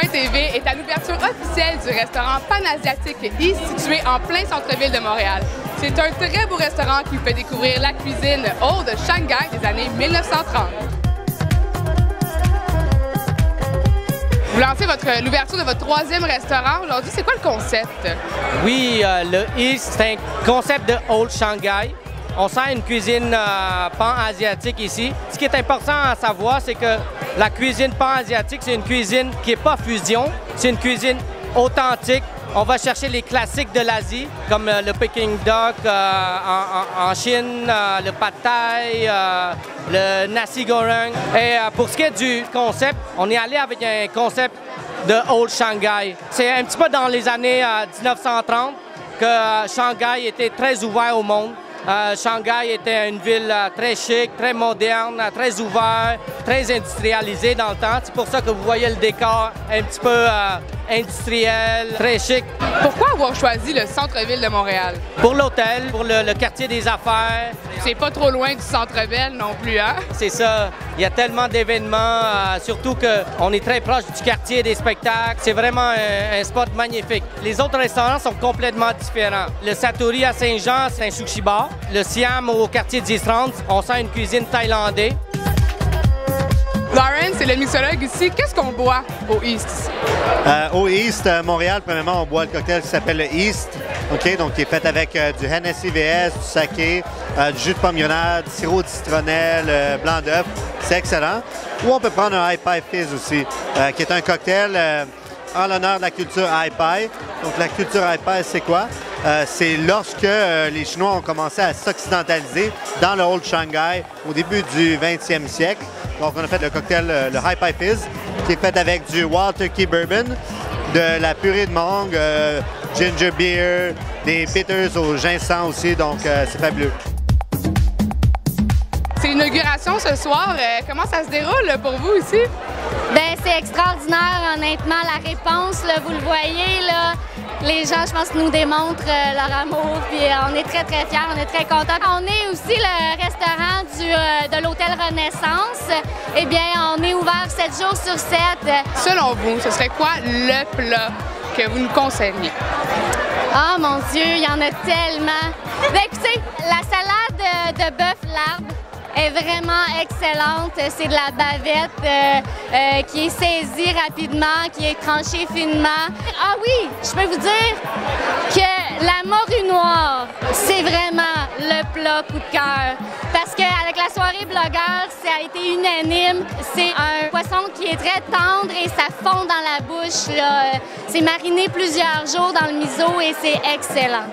TV est à l'ouverture officielle du restaurant Pan-Asiatique East situé en plein centre-ville de Montréal. C'est un très beau restaurant qui vous fait découvrir la cuisine old de Shanghai des années 1930. Vous lancez l'ouverture de votre troisième restaurant aujourd'hui. C'est quoi le concept? Oui, le East, c'est un concept de Old Shanghai. On sent une cuisine pan-asiatique ici. Ce qui est important à savoir, c'est que la cuisine pan-asiatique, c'est une cuisine qui n'est pas fusion, c'est une cuisine authentique. On va chercher les classiques de l'Asie, comme le Peking Duck en Chine, le Pad Thai, le Nasi Goreng. Et pour ce qui est du concept, on est allé avec un concept de Old Shanghai. C'est un petit peu dans les années 1930 que Shanghai était très ouvert au monde. Shanghai était une ville très chic, très moderne, très ouverte, très industrialisée dans le temps. C'est pour ça que vous voyez le décor un petit peu industriel, très chic. Pourquoi avoir choisi le centre-ville de Montréal? Pour l'hôtel, pour le quartier des affaires. C'est pas trop loin du centre-ville non plus, hein? C'est ça. Il y a tellement d'événements, surtout qu'on est très proche du quartier des spectacles. C'est vraiment un spot magnifique. Les autres restaurants sont complètement différents. Le Satori à Saint-Jean, c'est un sushi bar. Le Siam au quartier d'East-30, on sent une cuisine thaïlandaise. Lauren, c'est le mixologue ici. Qu'est-ce qu'on boit au East? Au East, Montréal, premièrement, on boit le cocktail qui s'appelle le East, donc qui est fait avec du Hennessy VS, du saké, du jus de pomme grenade, sirop de citronnelle, blanc d'œuf. C'est excellent. Ou on peut prendre un High Pie Fizz aussi, qui est un cocktail en l'honneur de la culture High Pie. Donc la culture High Pie, c'est quoi? C'est lorsque les Chinois ont commencé à s'occidentaliser dans le Old Shanghai au début du 20e siècle. Donc on a fait le cocktail, le High Pie Fizz, qui est fait avec du Wild Turkey Bourbon, de la purée de mangue, ginger beer, des bitters au ginseng aussi, donc c'est fabuleux. C'est l'inauguration ce soir. Comment ça se déroule pour vous ici? Bien, c'est extraordinaire, honnêtement. La réponse, là, vous le voyez, là, les gens, je pense, nous démontrent leur amour. Puis on est très, très fiers, on est très contents. On est aussi le restaurant de l'Hôtel Renaissance. Eh bien, on est ouvert 7 jours sur 7. Selon vous, ce serait quoi le plat que vous nous conseilleriez? Ah, mon Dieu, il y en a tellement. Bien, écoutez, la salade de bœuf larbe est vraiment excellente. C'est de la bavette qui est saisie rapidement, qui est tranchée finement. Ah oui, je peux vous dire que la morue noire, c'est vraiment le plat coup de cœur. Parce qu'avec la soirée blogueur, ça a été unanime. C'est un poisson qui est très tendre et ça fond dans la bouche. C'est mariné plusieurs jours dans le miso et c'est excellent.